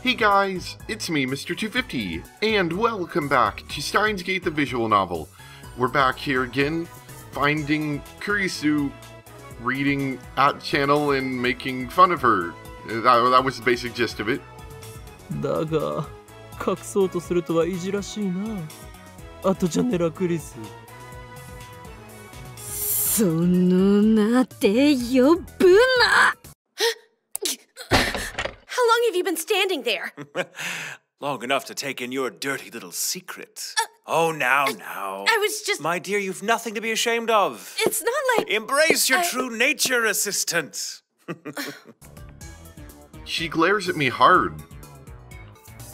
Hey guys, it's me, Mr. 250, and welcome back to Steins Gate the visual novel. We're back here again, finding Kurisu reading at channel and making fun of her. That was the basic gist of it. だが、隠そうとするとはいじらしいな。あとじゃねらクリス。そのなて呼ぶな。How long have you been standing there? Long enough to take in your dirty little secret. Oh, now. I was just... My dear, you've nothing to be ashamed of. It's not like... Embrace your true nature, assistant. She glares at me hard.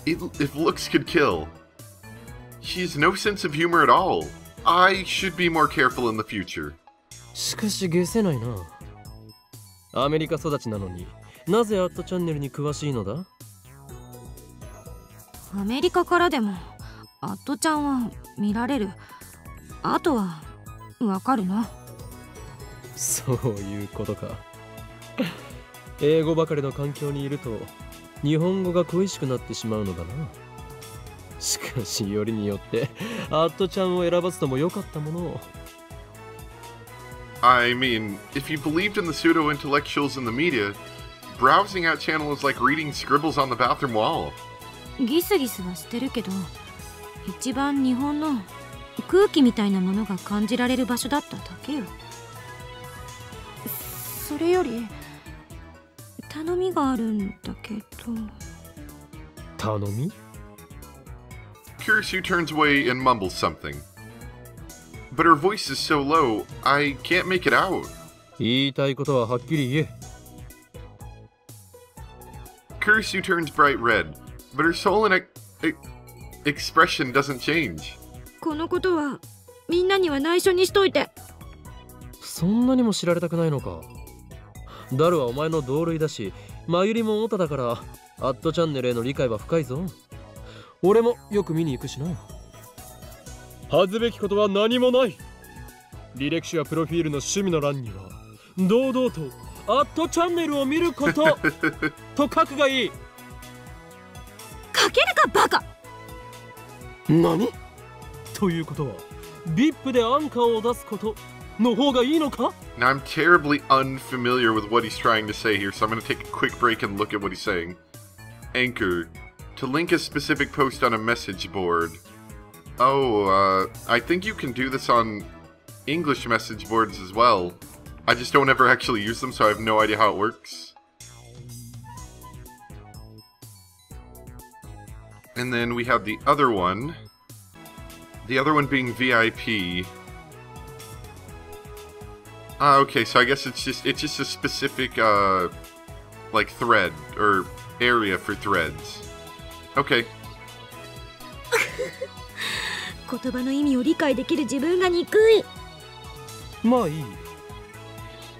If looks could kill. She has no sense of humor at all. I should be more careful in the future. しかし解せないな。アメリカ育ちなのに、なぜアットチャンネルに詳しいのだ？アメリカからでもアットちゃんは見られる。あとはわかるな。そういうことか。英語ばかりの環境にいると日本語が恋しくなってしまうのだな。しかしよりによってアットちゃんを選ばずともよかったものを。I mean, if you believed in the pseudo-intellectuals in the media, browsing at channel is like reading scribbles on the bathroom wall. ギスギスはしてるけど、一番日本の空気みたいなものが感じられる場所だっただけよ。それより頼みがあるんだけど。頼み？ Kurisu turns away and mumbles something. But her voice is so low, I can't make it out. 言いたいことははっきり言え。Kurisu turns bright red, but her soul and expression doesn't change. このことはみんなには内緒にしといて。そんなにも知られたくないのか。ダルはお前の同類だし、マユリもオタだから、アットチャンネルへの理解は深いぞ。俺もよく見に行くしな。恥ずべきことは何もない。履歴書やプロフィールの趣味の欄には堂々とアットチャンネルを見ることと書くがいい。書けるかバカ。何？ということは VIP でアンカーを出すことの方がいいのか？ Now I'm terribly unfamiliar with what he's trying to say here, so I'm going to take a quick break and look at what he's saying. Anchor. To link a specific post on a message board. Oh, I think you can do this on English message boards as well. I just don't ever actually use them, so I have no idea how it works. And then we have the other one. The other one being VIP. Okay, so I guess it's just a specific, like thread, or area for threads. Okay. 言葉の意味を理解できる自分が憎い。まあいい。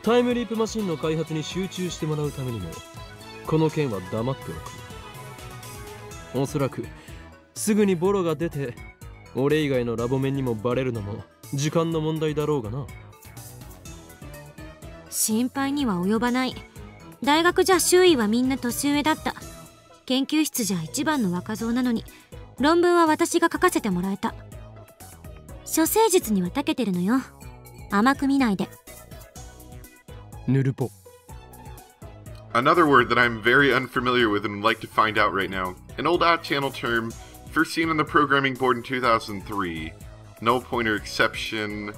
タイムリープマシンの開発に集中してもらうためにもこの件は黙っておく。おそらくすぐにボロが出て俺以外のラボ面にもバレるのも時間の問題だろうがな。心配には及ばない。大学じゃ周囲はみんな年上だった。研究室じゃ一番の若造なのに論文は私が書かせてもらえた。処世術には長けてるのよ。甘く見ないで。ヌルポ。 Another word that I'm very unfamiliar with and would like to find out right now. An old at-channel term, first seen on the programming board in 2003. Null pointer exception.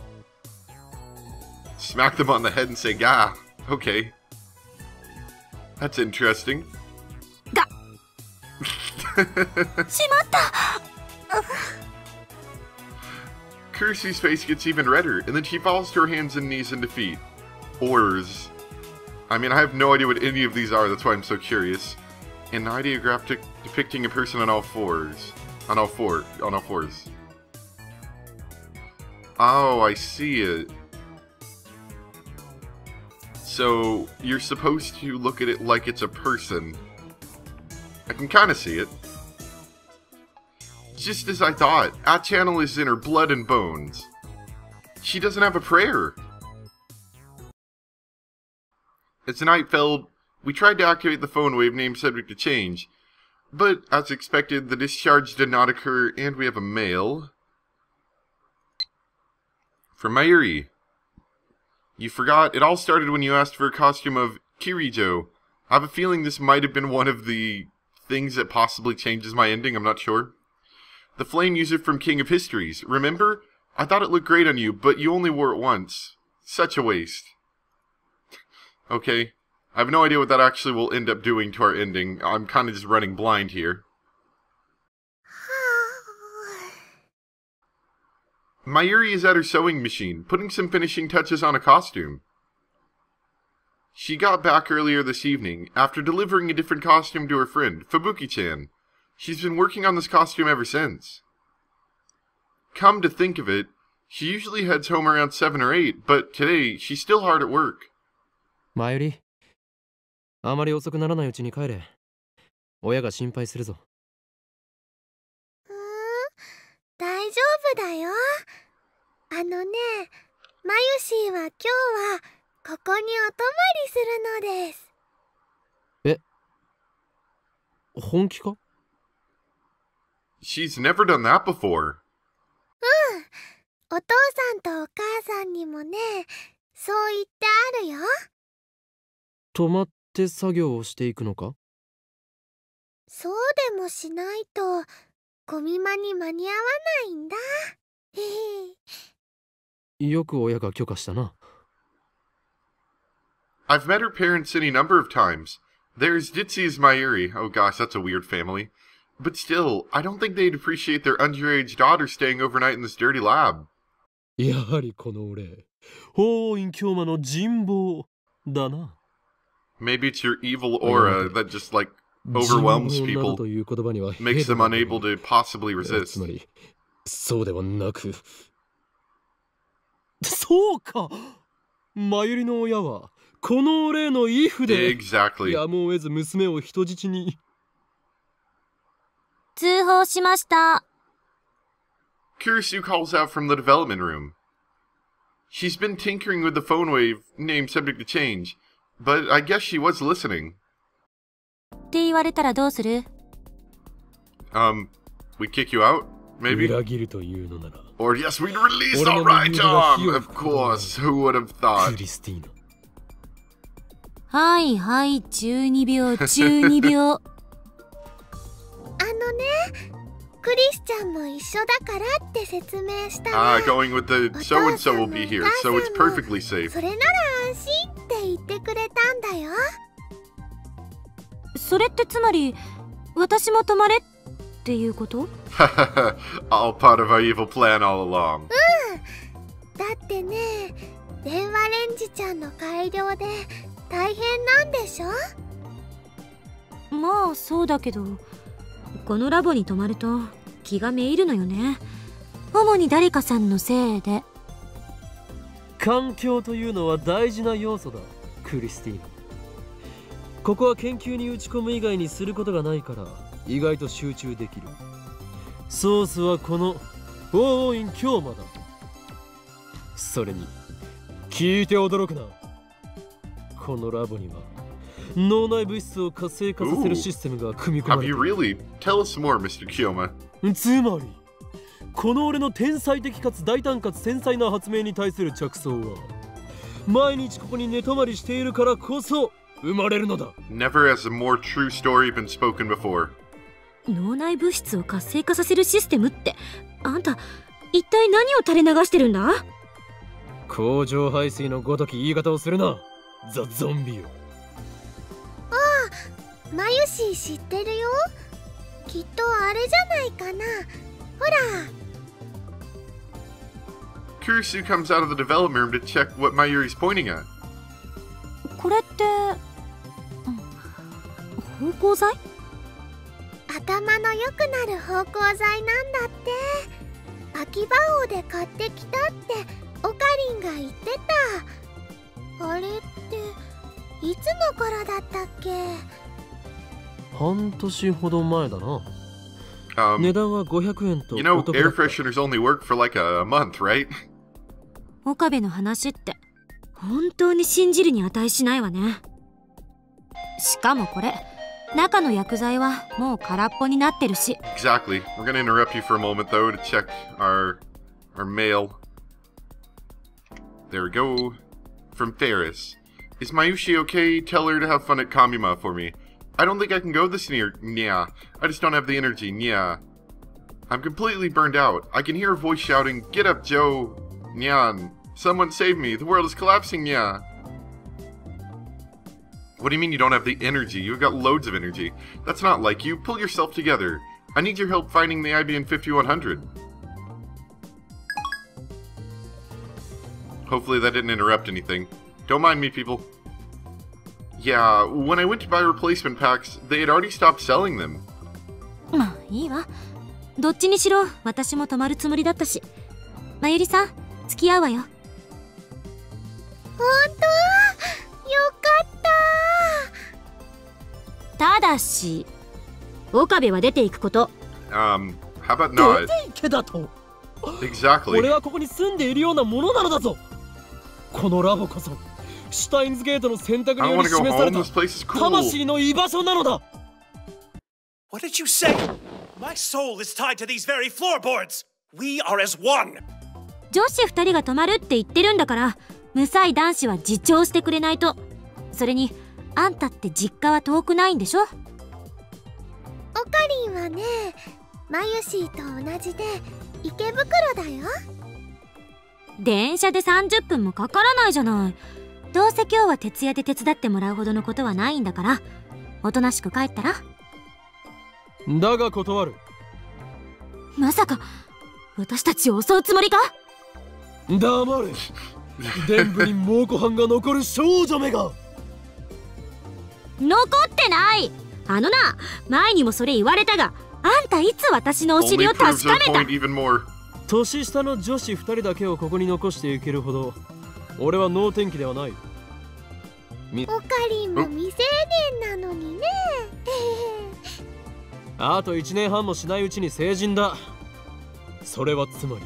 Smack them on the head and say, "Gah." Okay. That's interesting. がしまった。Kurisu's face gets even redder, and then she falls to her hands and knees in defeat. Oars. I mean, I have no idea what any of these are, that's why I'm so curious. An ideograph depicting a person on all fours. On all fours. Oh, I see it. So, you're supposed to look at it like it's a person. I can kind of see it. Just as I thought, at-channel is in her blood and bones. She doesn't have a prayer. As the night fell, we tried to activate the phone wave name subject to change. But, as expected, the discharge did not occur, and we have a mail. From Mayuri. You forgot, it all started when you asked for a costume of Kirijo. I have a feeling this might have been one of the things that possibly changes my ending, I'm not sure. The flame user from King of Histories, remember? I thought it looked great on you, but you only wore it once. Such a waste. Okay. I have no idea what that actually will end up doing to our ending. I'm kind of just running blind here. Mayuri is at her sewing machine, putting some finishing touches on a costume. She got back earlier this evening, after delivering a different costume to her friend, Fubuki-chan. She's been working on this costume ever since. Come to think of it, she usually heads home around 7 or 8, but today, she's still hard at work. マユリ、あまり遅くならないうちに帰れ。親が心配するぞ。大丈夫だよ。マユシーは今日はここにお泊まりするのです。え、本気か？ She's never done that before. お父さんとお母さんにもね、そう言ってあるよ。泊まって作業をしていくのか？そうでもしないとゴミ間に間に合わないんだ。よく親が許可したな。I've met her parents any number of times. There's Ditsy's Mayuri. Oh gosh, that's a weird family. But still, I don't think they'd appreciate their underage daughter staying overnight in this dirty lab. やはりこの俺、法院教魔の人望だな。Maybe it's your evil aura that just like overwhelms people, makes them unable to possibly resist. つまり、そうではなく。そうか！マユリの親は、この俺のイフで、Exactly. やむを得ず娘を人質に。通報しました。Kurisu calls out from the development room. She's been tinkering with the phone wave, name subject to change, but I guess she was listening. って言われたらどうする？ We kick you out? Maybe? 裏切るというのなら。Or yes, we'd release our right arm! Of course, who would have thought? クリスティーナ。はいはい、12秒、12秒。クリスちゃんも一緒だからって説明したら。Going with the so-and-so will be here, so it's perfectly safe. それなら安心って言ってくれたんだよ。それってつまり、私も泊まれっていうこと？ All part of our evil plan all along. だってね、電話レンジちゃんの改良で大変なんでしょ？まあそうだけど、このラボに泊まると気がめいるのよね。主に誰かさんのせいで。環境というのは大事な要素だ、クリスティーナ。ここは研究に打ち込む以外にすることがないから意外と集中できる。ソースはこの法院教魔だ。それに聞いて驚くな。このラボには脳内物質を活性化させるシステムが組み込まれている。Have you really? Tell us more, Mr. Kiyoma. つまりこの俺の天才的かつ大胆かつ繊細な発明に対する着想は毎日ここに寝泊まりしているからこそ生まれるのだ。 Never has a more true story been spoken before. 脳内物質を活性化させるシステムって、あんた一体何を垂れ流してるんだ？工場排水のごとき言い方をするな、ザ・ゾンビよ。ああ、マユシー知ってるよ。きっとあれじゃないかな。ほら。Kurisu comes out of the development room to check what Mayuri's pointing at. これって、芳香剤？頭の良くなる芳香剤なんだって。秋葉王で買ってきたってオカリンが言ってた。あれっていつの頃だったっけ？半年ほど前だな。値段は500円と。You know, air fresheners only work for like a month, right? 岡部の話って本当に信じるに値しないわね。しかもこれ中の薬剤はもう空っぽになってるし。 Exactly. We're gonna interrupt you for a moment, though, to check our mail. There we go. From Ferris. Is Mayushi okay? Tell her to have fun at Kamima for me. I don't think I can go this near. Nya. I just don't have the energy. Nya. I'm completely burned out. I can hear a voice shouting, "Get up, Joe! Nyan! Someone save me! The world is collapsing, Nya!" What do you mean you don't have the energy? You've got loads of energy. That's not like you. Pull yourself together. I need your help finding the IBN 5100. Hopefully that didn't interrupt anything. Don't mind me, people. Yeah, when I went to buy replacement packs, they had already stopped selling them. まあいいわ。どっちにしろ私も泊まるつもりだったし。まゆりさん、付き合うわよ。本当？よかった。ただし、岡部は出ていくこと。How about not? 出ていけだと。Exactly. 俺はここに住んでいるようなものなのだぞ。このラボこそシュタインズゲートの選択により示された魂の居場所なのだ。 What did you say? My soul is tied to these very floorboards. We are as one. 女子2人が泊まるって言ってるんだから、無才男子は自重してくれないと。それにあんたって実家は遠くないんでしょ。オカリンはね、マユシーと同じで池袋だよ。電車で30分もかからないじゃない。どうせ今日は徹夜で手伝ってもらうほどのことはないんだから、おとなしく帰ったら。だが断る。まさか私たちを襲うつもりか。黙れ。伝部に猛虎犯が残る少女めが。残ってない。あのな、前にもそれ言われたが、あんたいつ私のお尻を確かめた。年下の女子2人だけをここに残していけるほど俺は能天気ではない。オカリンも未成年なのにね。あと1年半もしないうちに成人だ。それはつまり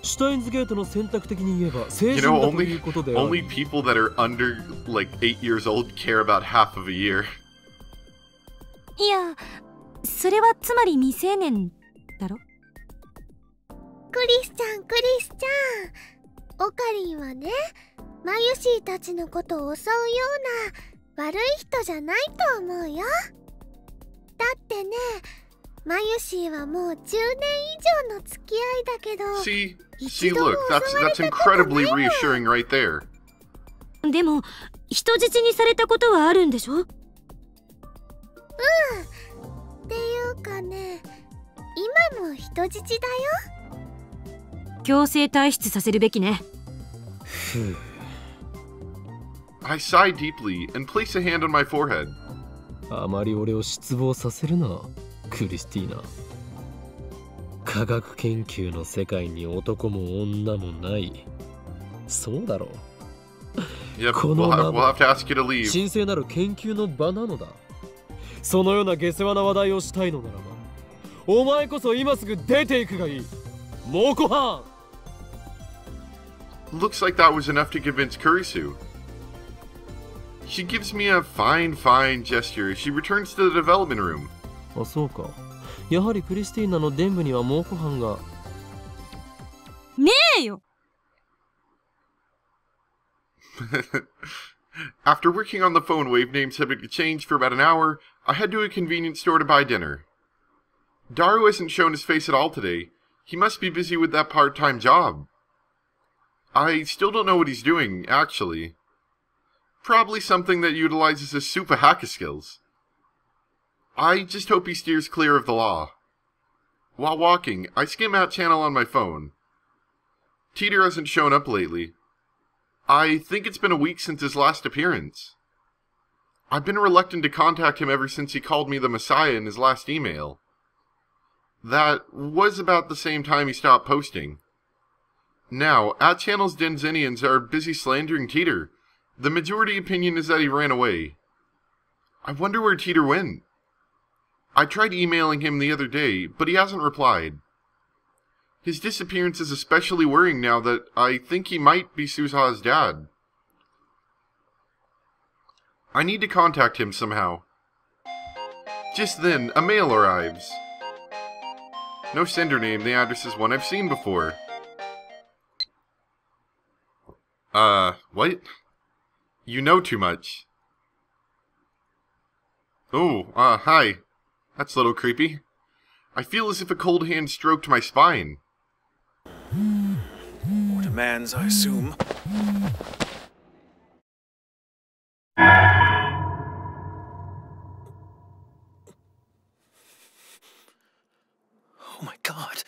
シュタインズゲートの選択的に言えば成人だということである。Only people that are under like 8 years old care about half of a year. いや、それはつまり未成年だろ。クリスちゃん、クリスちゃん。オカリンはね、マユシーたちのことを襲うような悪い人じゃないと思うよ。だってね、マユシーはもう10年以上の付き合いだけど。See, look, that's incredibly reassuring right there. でも、人質にされたことはあるんでしょ？っていうかね、今も人質だよ。強制退出させるべきね。I sigh deeply and place a hand on my forehead. あまり俺を失望させるな、クリスティーナ。科学研究の世界に男も女もない。そうだろう。Yep, この we'll have to ask you to leave. 神聖なる研究の場なのだ。そのような下世話な話題をしたいのならば、お前こそ今すぐ出ていくがいい。猛虎犯。Looks like that was enough to convince Kurisu. She gives me a fine gesture as she returns to the development room. あ、そうか。やはりクリスティーナの伝部には猛虎犯が。ねえよ。After working on the phone wave name subject to change for about an hour, I head to a convenience store to buy dinner. Daru hasn't shown his face at all today. He must be busy with that part-time job. I still don't know what he's doing, actually. Probably something that utilizes his super hacker skills. I just hope he steers clear of the law. While walking, I skim out channel on my phone. Teeter hasn't shown up lately. I think it's been a week since his last appearance. I've been reluctant to contact him ever since he called me the Messiah in his last email. That was about the same time he stopped posting. Now, @channel's Denzinians are busy slandering Teeter. The majority opinion is that he ran away. I wonder where Teeter went. I tried emailing him the other day, but he hasn't replied. His disappearance is especially worrying now that I think he might be Suzuha's dad. I need to contact him somehow. Just then, a mail arrives. No sender name, the address is one I've seen before. What? You know too much. Oh, hi. That's a little creepy. I feel as if a cold hand stroked my spine. More demands, I assume. Oh my god.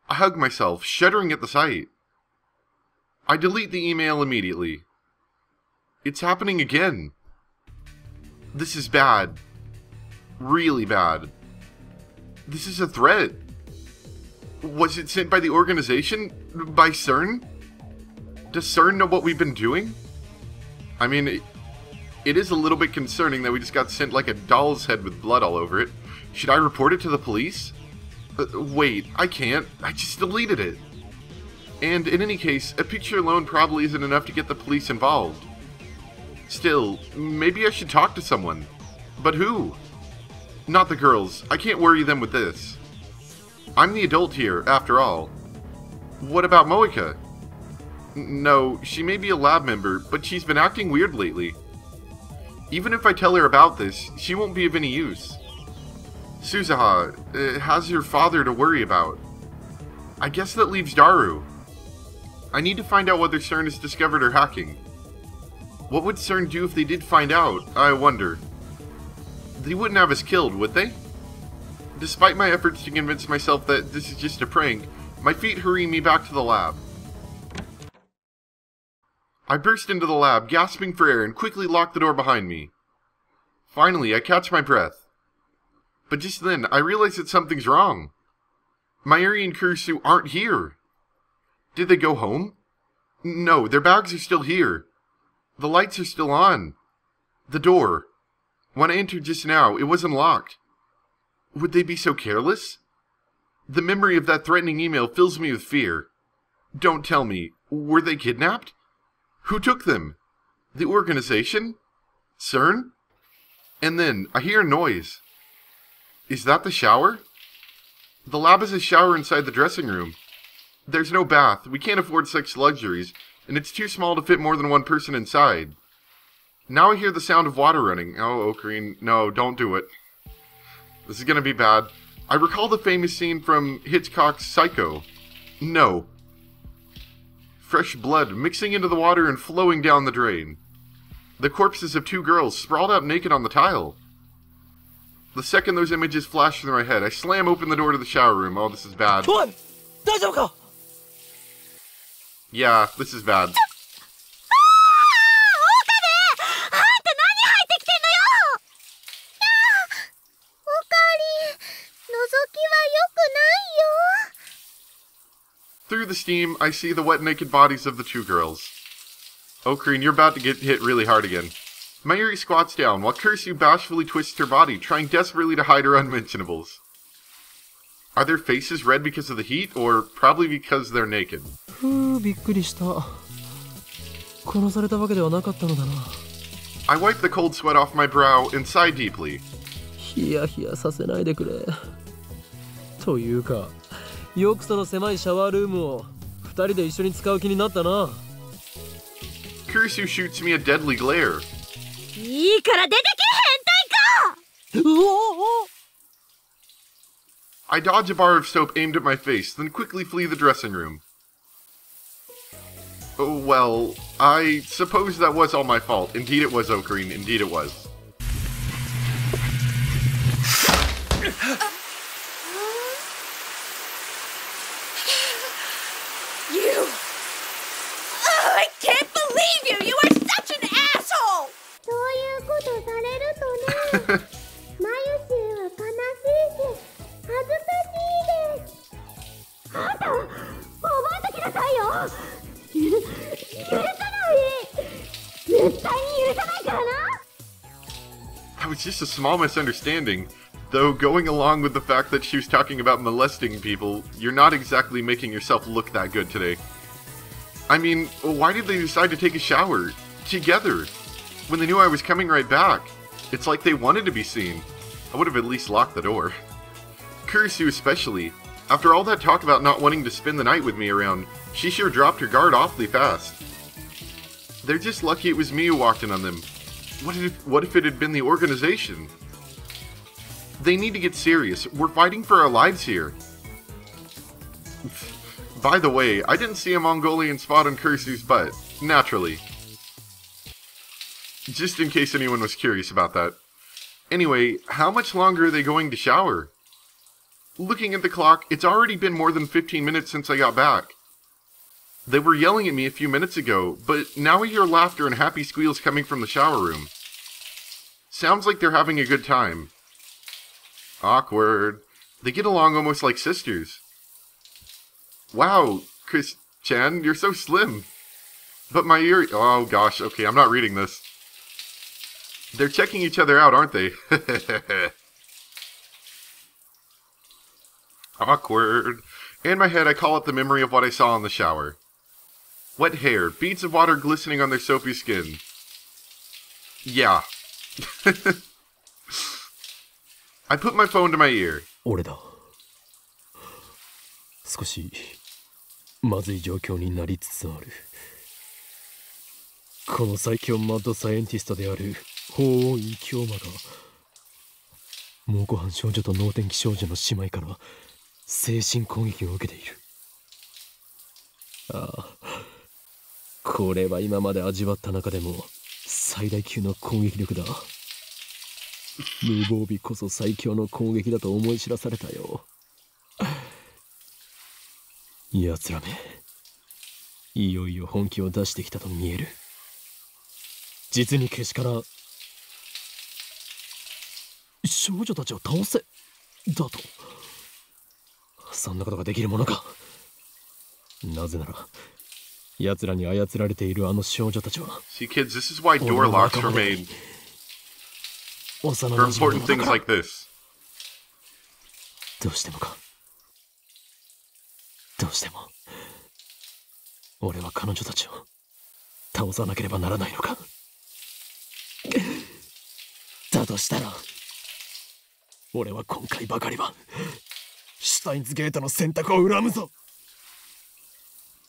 I hug myself, shuddering at the sight. I delete the email immediately. It's happening again. This is bad. Really bad. This is a threat. Was it sent by the organization? By CERN? Does CERN know what we've been doing? I mean, it is a little bit concerning that we just got sent like a doll's head with blood all over it. Should I report it to the police? Wait, I can't. I just deleted it. And in any case, a picture alone probably isn't enough to get the police involved. Still, maybe I should talk to someone. But who? Not the girls. I can't worry them with this. I'm the adult here, after all. What about Moika? No, she may be a lab member, but she's been acting weird lately. Even if I tell her about this, she won't be of any use. Suzuha has your father to worry about. I guess that leaves Daru. I need to find out whether CERN has discovered her hacking. What would CERN do if they did find out, I wonder? They wouldn't have us killed, would they? Despite my efforts to convince myself that this is just a prank, my feet hurry me back to the lab. I burst into the lab, gasping for air, and quickly lock the door behind me. Finally, I catch my breath. But just then, I realize that something's wrong. Mayuri and Kurisu aren't here. Did they go home? No, their bags are still here. The lights are still on. The door. When I entered just now, it wasn't locked. Would they be so careless? The memory of that threatening email fills me with fear. Don't tell me, were they kidnapped? Who took them? The organization? CERN? And then, I hear a noise. Is that the shower? The lab has a shower inside the dressing room. There's no bath, we can't afford such luxuries, and it's too small to fit more than one person inside. Now I hear the sound of water running. Oh, Okarin, no, don't do it. This is gonna be bad. I recall the famous scene from Hitchcock's Psycho. No. Fresh blood mixing into the water and flowing down the drain. The corpses of two girls sprawled out naked on the tile. The second those images flash through my head, I slam open the door to the shower room. Oh, this is bad. Yeah, this is bad. Through the steam, I see the wet, naked bodies of the two girls. Okarin, you're about to get hit really hard again. Mayuri squats down, while Kurisu bashfully twists her body, trying desperately to hide her unmentionables. Are their faces red because of the heat, or probably because they're naked? I wipe the cold sweat off my brow and sigh deeply. Kurisu shoots me a deadly glare. I dodge a bar of soap aimed at my face, then quickly flee the dressing room. Oh, well, I suppose that was all my fault. Indeed it was, Okarin. Indeed it was. You! Oh, I can't believe you! You are such an asshole! そういうことされるとね、マユシーは悲しいし、恥ずかしいです。あんた、覚えときなさいよ。許さない。絶対に許さないからな。That was just a small misunderstanding. Though going along with the fact that she was talking about molesting people, you're not exactly making yourself look that good today. I mean, why did they decide to take a shower? Together? When they knew I was coming right back? It's like they wanted to be seen. I would have at least locked the door. Kurisu especially. After all that talk about not wanting to spend the night with me around, she sure dropped her guard awfully fast. They're just lucky it was me who walked in on them. What if it had been the organization? They need to get serious. We're fighting for our lives here. By the way, I didn't see a Mongolian spot on Kurisu's butt. Naturally. Just in case anyone was curious about that. Anyway, how much longer are they going to shower? Looking at the clock, it's already been more than 15 minutes since I got back. They were yelling at me a few minutes ago, but now I hear laughter and happy squeals coming from the shower room. Sounds like they're having a good time. Awkward. They get along almost like sisters. Wow, Chris-chan, you're so slim. But my ear... Oh gosh, okay, I'm not reading this. They're checking each other out, aren't they? Awkward. In my head, I call up the memory of what I saw in the shower. Wet hair, beads of water glistening on their soapy skin. Yeah. I put my phone to my ear. 俺だ。少しまずい状況になりつつある。この最強マッドサイエンティストである法王院京馬が猛虎犯少女と能天気少女の姉妹から精神攻撃を受けている。ああ、これは今まで味わった中でも最大級の攻撃力だ。無防備こそ最強の攻撃だと思い知らされたよ。奴らめ、いよいよ本気を出してきたと見える。実にけしからん。少女たちを倒せだと。そんなことができるものか。なぜなら奴らに操られているあの少女たちは See kids, this is why door locks were made for important things like this. どうしてもか。どうしても俺は彼女たちを倒さなければならないのか。だとしたら俺は今回ばかりはシュタインズゲートの選択を恨むぞ。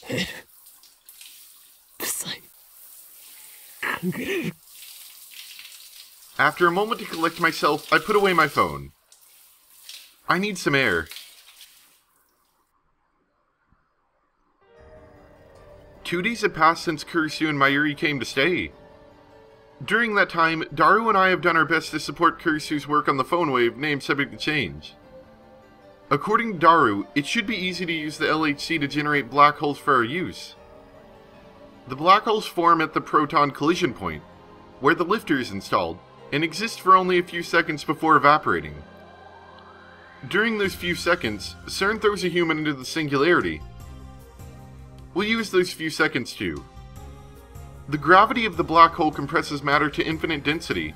ヘル、臭い。After a moment to collect myself, I put away my phone. I need some air. 2 days have passed since Kurisu and Mayuri came to stay. During that time, Daru and I have done our best to support Kurisu's work on the phone wave, named subject to change. According to Daru, it should be easy to use the LHC to generate black holes for our use. The black holes form at the proton collision point, where the lifter is installed, and exist for only a few seconds before evaporating. During those few seconds, CERN throws a human into the singularity. We'll use those few seconds too. The gravity of the black hole compresses matter to infinite density.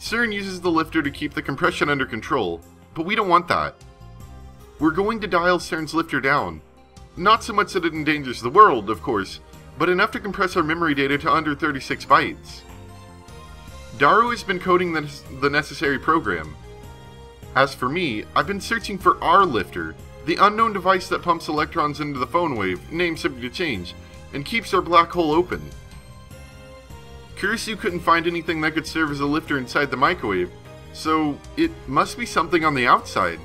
CERN uses the lifter to keep the compression under control, but we don't want that. We're going to dial CERN's lifter down. Not so much that it endangers the world, of course, but enough to compress our memory data to under 36 bytes. Daru has been coding the necessary program. As for me, I've been searching for our lifter, the unknown device that pumps electrons into the phone wave, named subject to change, and keeps our black hole open. Kurisu couldn't find anything that could serve as a lifter inside the microwave, so it must be something on the outside.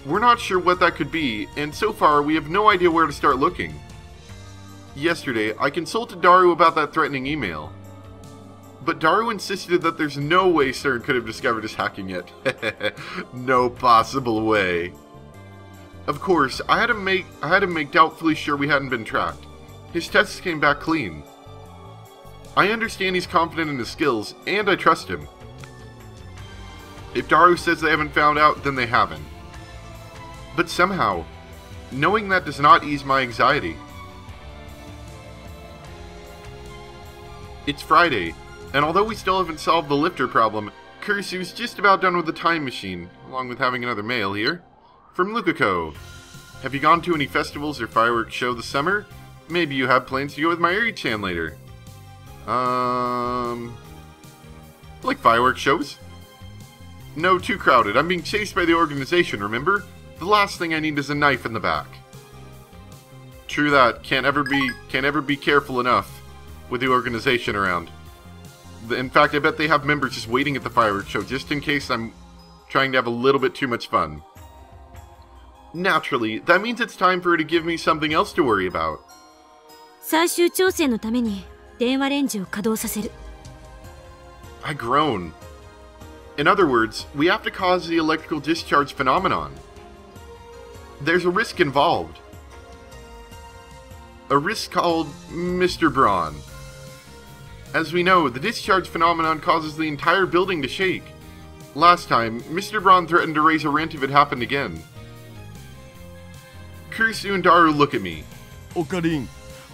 We're not sure what that could be, and so far we have no idea where to start looking. Yesterday, I consulted Daru about that threatening email. But Daru insisted that there's no way CERN could have discovered his hacking yet. No possible way. Of course, I had to make doubtfully sure we hadn't been tracked. His tests came back clean. I understand he's confident in his skills, and I trust him. If Daru says they haven't found out, then they haven't. But somehow, knowing that does not ease my anxiety. It's Friday, and although we still haven't solved the lifter problem, Kurisu's just about done with the time machine, along with having another mail here. From Lukako. Have you gone to any festivals or fireworks show this summer? Maybe you have plans to go with Mayuri-chan later. Like fireworks shows? No, too crowded. I'm being chased by the organization, remember? The last thing I need is a knife in the back. True that. Can't ever be careful enough with the organization around. In fact, I bet they have members just waiting at the fireworks show just in case I'm trying to have a little bit too much fun. Naturally, that means it's time for her to give me something else to worry about. 最終調整のために電話レンジを稼働させる。I groan. In other words, we have to cause the electrical discharge phenomenon. There's a risk involved. A risk called Mr. Braun. As we know, the discharge phenomenon causes the entire building to shake. Last time, Mr. Braun threatened to raise a rent if it happened again. Kurisu and Daru look at me. Okarin,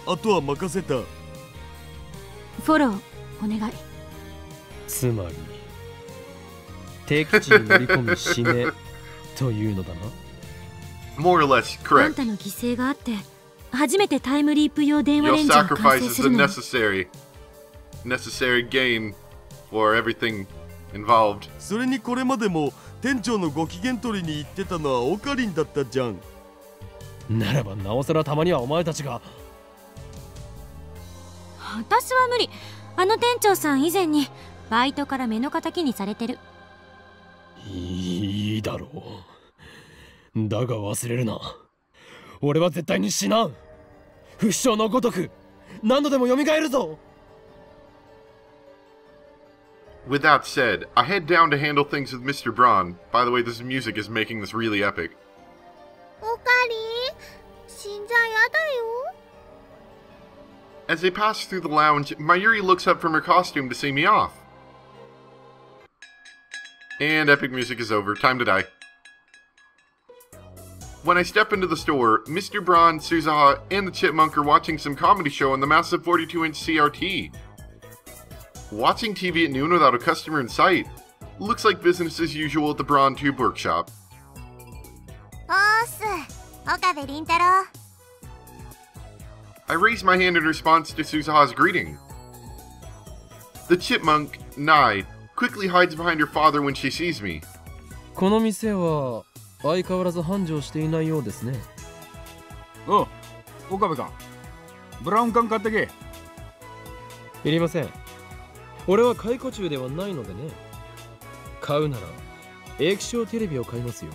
あとは任せた。フォローお願い。つまり敵地に乗り込み死ねというのだな。More or less あん correct. たの犠牲があって初めてタイムリープ用電話レ Your ンジを完 sacrifice 成 is す the るの。 necessary gain for everything involved. それにこれまでも店長のご機嫌取りに行ってたのはオカリンだったじゃん。ならばなおさらたまにはお前たちが。私は無理。あの店長さん以前にバイトから目の敵にされてる。いいだろう。だが忘れるな。俺は絶対に死なん。不死鳥のごとく何度でも蘇るぞ。With that said, I head down to handle things with Mr. Braun. By the way, this music is making this really epic. オカリン、死んじゃやだよ。 As they pass through the lounge, Mayuri looks up from her costume to see me off. And epic music is over. Time to die. When I step into the store, Mr. Braun, Suzuha, and the Chipmunk are watching some comedy show on the massive 42-inch CRT. Watching TV at noon without a customer in sight. Looks like business as usual at the Braun Tube Workshop. おーす、岡部倫太郎。 I raise my hand in response to Suzuha's greeting. The Chipmunk, Nai, quickly hides behind her father when she sees me. この店は相変わらず繁盛していないようですね。おう、岡部か。ブラウン管買ってけ。いりません。俺は解雇中ではないのでね。買うなら液晶テレビを買いますよ。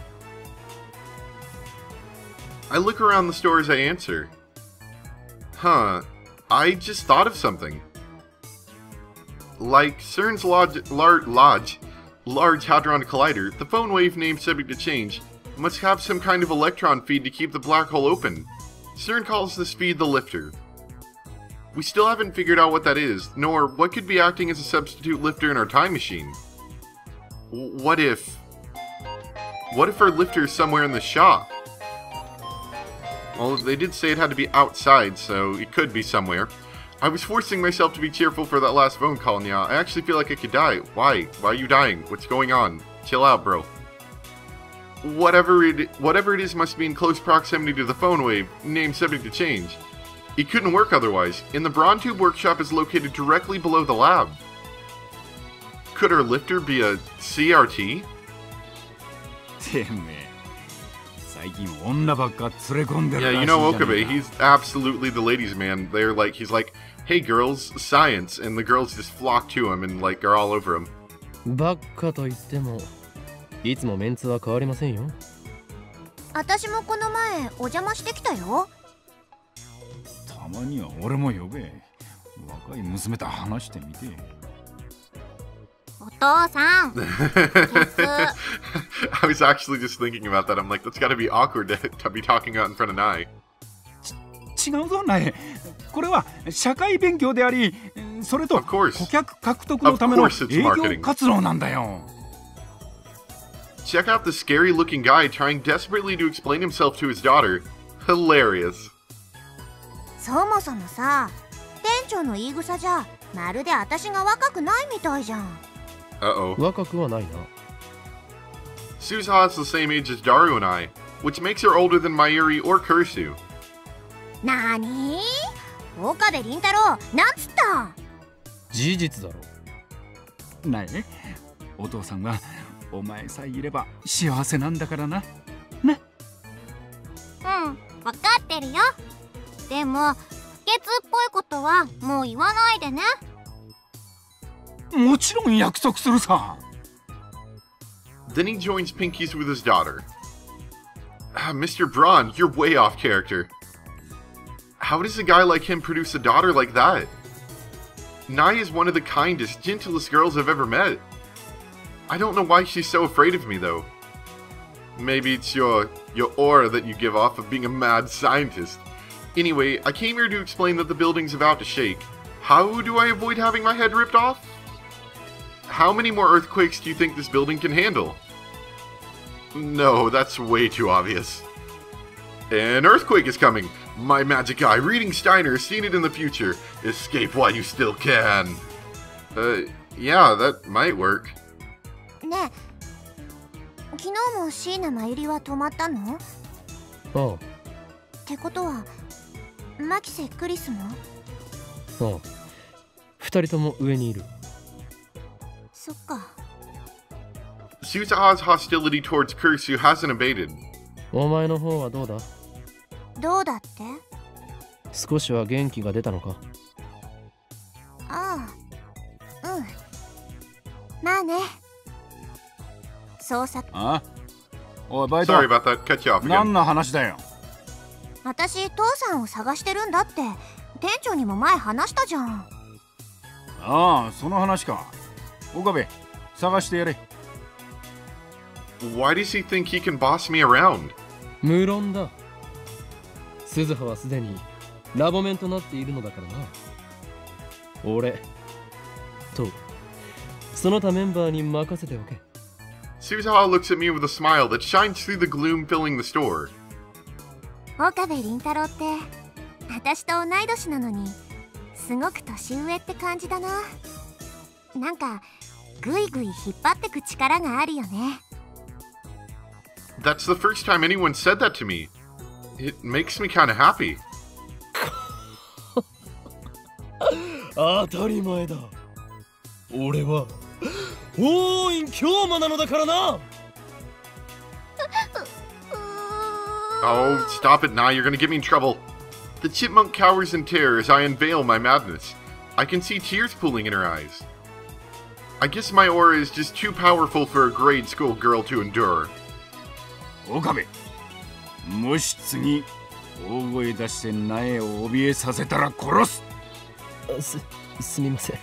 I look around the store as I answer. Huh, I just thought of something. Like CERN's Large Hadron Collider, the phone wave name subject to change must have some kind of electron feed to keep the black hole open. CERN calls this feed the lifter. We still haven't figured out what that is, nor what could be acting as a substitute lifter in our time machine. What if our lifter is somewhere in the shop? Well, they did say it had to be outside, so it could be somewhere. I was forcing myself to be cheerful for that last phone call, Nya. I actually feel like I could die. Why? Why are you dying? What's going on? Chill out, bro. Whatever it is must be in close proximity to the phone wave, name subject to change. It couldn't work otherwise, and the Braun Tube Workshop is located directly below the lab. Could our lifter be a CRT? てめえ、最近女ばっか連れ込んでるらし Yeah, い you じゃ know ねえ Okabe, か。 he's absolutely the ladies' man. He's like, hey girls, science, and the girls just flock to him and like are all over him. ばっかと言ってもいつもメンツは変わりませんよ。私もこの前お邪魔してきたよ。たまには俺も呼べ。若い娘と話してみて。お父さん。I was actually just thinking about that. I'm like, that's gotta be awkward to be talking out in front of Nai. 違うぞナエ。これは社会勉強であり、それと Of course. 顧客獲得のための Of course it's 営業 marketing. 活動なんだよ。Check out the scary looking guy trying desperately to explain himself to his daughter. Hilarious. そもそもさ、店長の言い草じゃまるで私が若くないみたいじゃん。Uh-oh. 若くはないな。 Suzuha is the same age as Daru and I, which makes her older than Mayuri or Kursu. なーにー、岡部倫太郎、なんつった？事実だろ。ないお父さんはお前さえいれば幸せなんだからな。ね。うん、わかってるよ。でも不潔っぽいことはもう言わないでね。もちろん約束するさ。 Then he joins Pinkies with his daughter. Mr. Braun, you're way off character. How does a guy like him produce a daughter like that? Nai is one of the kindest, gentlest girls I've ever met. I don't know why she's so afraid of me, though. Maybe it's your aura that you give off of being a mad scientist. Anyway, I came here to explain that the building's about to shake. How do I avoid having my head ripped off? How many more earthquakes do you think this building can handle? No, that's way too obvious. An earthquake is coming! My magic eye, reading Steiner, has seen it in the future. Escape while you still can. Yeah, that might work. ねえ、昨日も椎名真由里は泊まったの？ああ。ってことは、牧瀬クリスも？ああ。二人とも上にいる。そっか。Suzuha's hostility towards Kursu hasn't abated. お前の方はどうだ？どうだって？少しは元気が出たのか？ああ、うん。まあね。捜索。あ？おいバイト。 Sorry about that. Cut you off 何 again. の話だよ。私、父さんを探してるんだって店長にも前話したじゃん。ああ、その話か。岡部、探してやれ。Why does he think he can boss me around? 無論だ。鈴葉はすでにラボメンとなっているのだからな。俺とその他メンバーに任せておけ。Suzuha looks at me with a smile that shines through the gloom filling the store. 岡部倫太郎って私と同い年なのにすごく年上って感じだな。なんかぐいぐい引っ張ってく力があるよね。That's the first time anyone said that to me. It makes me kind of happy. 当たり前だ。俺は王院京馬なのだからな。Oh, stop it now. You're gonna get me in trouble. The chipmunk cowers in terror as I unveil my madness. I can see tears pooling in her eyes. I guess my aura is just too powerful for a grade school girl to endure. 岡部、もし次大声出して苗を怯えさせたら殺す。すみません。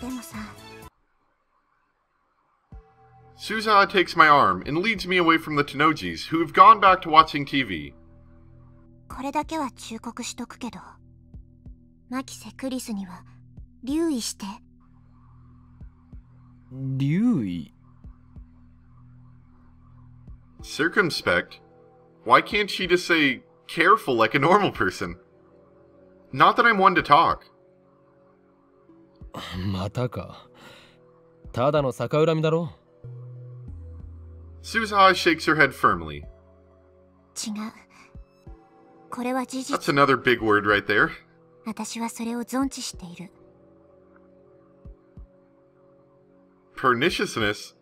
でもさ。Suzuha takes my arm and leads me away from the Tenojis, who have gone back to watching TV. これだけは忠告しとくけど、牧瀬クリスには留意して。留意？ Circumspect? Why can't she just say careful like a normal person? Not that I'm one to talk. またか。ただの逆恨みだろ。Suzuha shakes her head firmly. 違う。これは事実。 That's another big word right there. 私はそれを存知している。Perniciousness?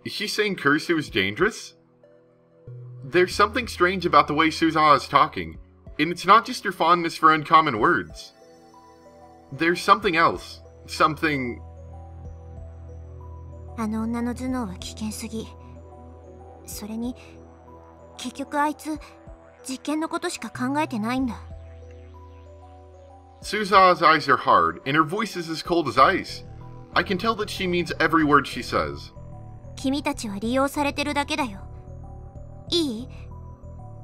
Is she saying Kursu is dangerous? There's something strange about the way Suzuha is talking, and it's not just her fondness for uncommon words. There's something else. Something... あの女の頭脳は危険すぎ。それに、結局あいつ、実験のことしか考えてないんだ。Suzuha's eyes are hard, and her voice is as cold as ice. I can tell that she means every word she says. 君たちは利用されてるだけだよ。いい？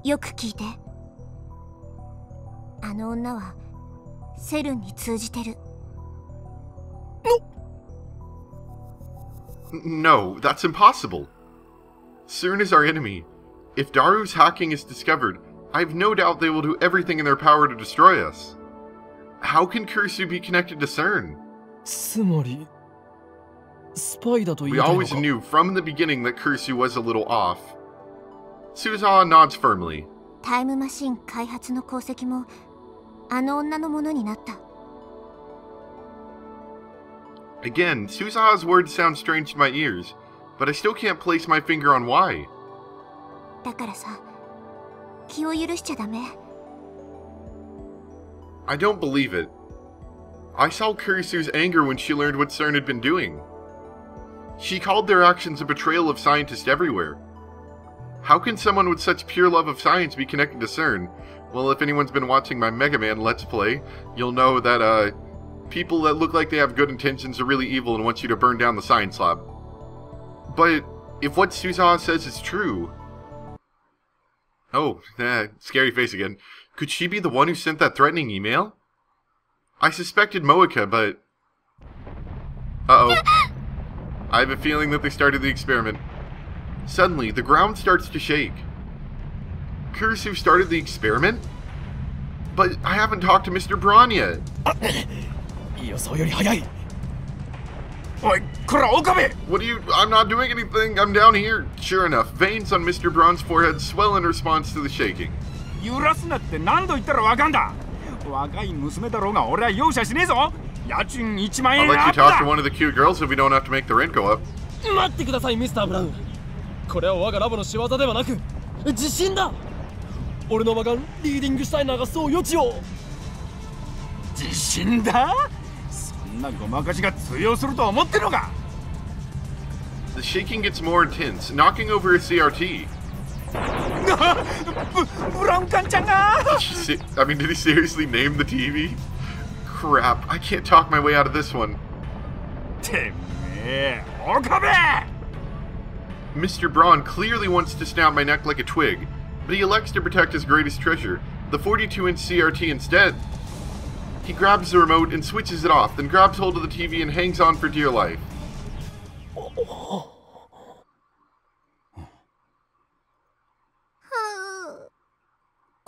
よく聞いて。あの女は、セルンに通じてる。No, that's impossible. CERN is our enemy. If Daru's hacking is discovered, I have no doubt they will do everything in their power to destroy us. How can Kursu be connected to CERN? つまりスパイだと言 We いたいの always か knew from the beginning that Kursu was a little off. Suzuha nods firmly. タイムマシン開発の功績もあの女のものになった。 Again, Suzuha's words sound strange to my ears, but I still can't place my finger on why. だからさ、気を許しちゃダメ。 I don't believe it. I saw Kurisu's anger when she learned what CERN had been doing. She called their actions a betrayal of scientists everywhere. How can someone with such pure love of science be connected to CERN? Well, if anyone's been watching my Mega Man Let's Play, you'll know that, people that look like they have good intentions are really evil and want you to burn down the science lab. But if what Suzuha says is true... Oh, scary face again. Could she be the one who sent that threatening email? I suspected Moeka, but... Uh-oh. I have a feeling that they started the experiment. Suddenly, the ground starts to shake. Kurisu started the experiment? But I haven't talked to Mr. Braun yet. 予想より早い。おい、こら岡部。 What are you... I'm not doing anything. I'm down here. Sure enough, veins on Mr. Braun's forehead swell in response to the shaking. 揺らすなって何度言ったらわかんだ。若い娘だろうが俺は容赦しねえぞ。家賃1万 I'll 円 let ア you ップだ。 talk to one of the cute girls if we don't have to make the rent go up. 待ってください、ミスター・ブラウン。これは我がラボの仕業ではなく、自信だ。俺の魔眼、リーディングシュタイナーがそう予知を。自信だ？そんなごまかしが通用すると思ってるのか？ The shaking gets more intense, knocking over a CRT. ブラウン管ちゃんが Did he seriously name the TV? Crap, I can't talk my way out of this one. てめえ、岡部 Mr. Braun clearly wants to snap my neck like a twig, but he elects to protect his greatest treasure, the 42-inch CRT instead. He grabs the remote and switches it off, then grabs hold of the TV and hangs on for dear life.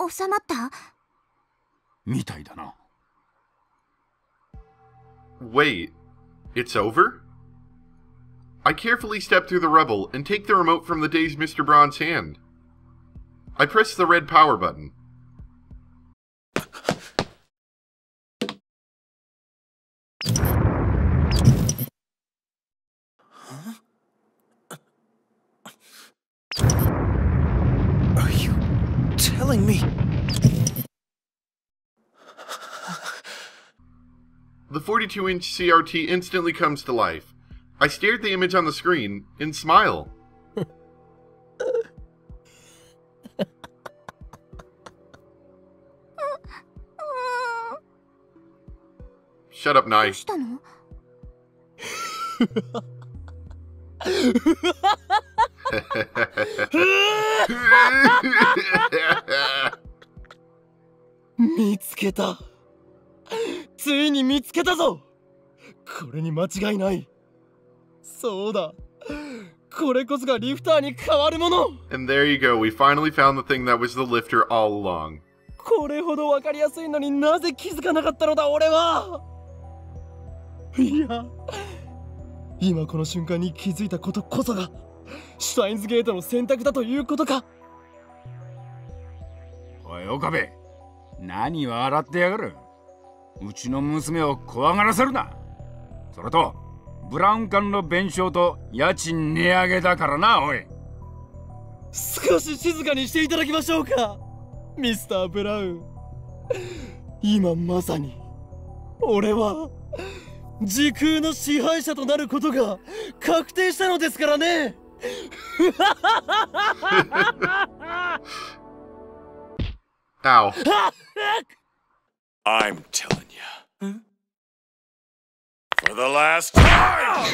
収まった？みたいだな。 Wait, it's over? I carefully step through the rubble and take the remote from the dazed Mr. Braun's hand. I press the red power button. Are you telling me? The 42-inch CRT instantly comes to life. I stare at the image on the screen and smile. Shut up, ど Nai. うしたの？ 見つけた。ついに見つけたぞ。これに間違いない。そうだ。これこそがリフターに変わるもの。 And there you go, we finally found the thing that was the lifter all along. これほどわかりやすいのになぜ気づかなかったのだ俺は。いや、今この瞬間に気づいたことこそがシュタインズゲートの選択だということか。おい岡部、何笑ってやがる。うちの娘を怖がらせるな。それとブラウン管の弁償と家賃値上げだからな。おい、少し静かにしていただきましょうか、ミスター・ブラウン。今まさに俺は時空の支配者となることが確定したのですからね。Ow. I'm telling you. For the last time!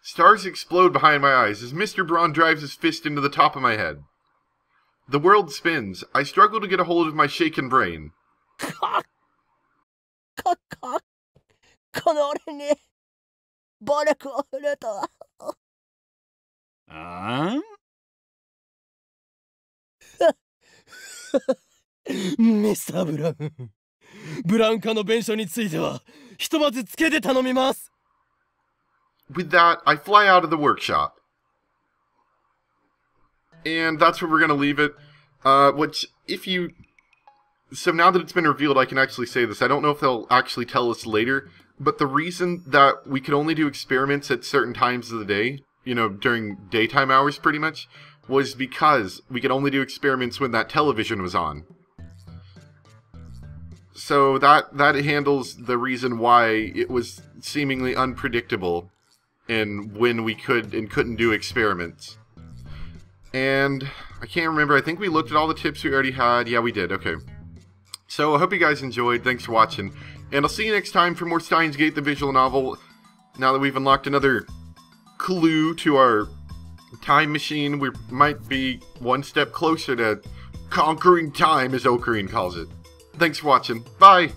Stars explode behind my eyes as Mr. Braun drives his fist into the top of my head. The world spins. I struggle to get a hold of my shaken brain. この俺に暴力を振るうとは。ああ？ミスター・ブラウン、ブラウン化の弁償についてはひとまずつけて頼みます。with that, I fly out of the workshop. And that's where we're going to leave it. So now that it's been revealed, I can actually say this. I don't know if they'll actually tell us later, but the reason that we could only do experiments at certain times of the day, you know, during daytime hours pretty much, was because we could only do experiments when that television was on. So that handles the reason why it was seemingly unpredictable in when we could and couldn't do experiments. And I can't remember, I think we looked at all the tips we already had. Yeah, we did, okay. So I hope you guys enjoyed, thanks for watching. And I'll see you next time for more Steins Gate, the visual novel. Now that we've unlocked another clue to our time machine, we might be one step closer to conquering time, as Okarin calls it. Thanks for watching. Bye!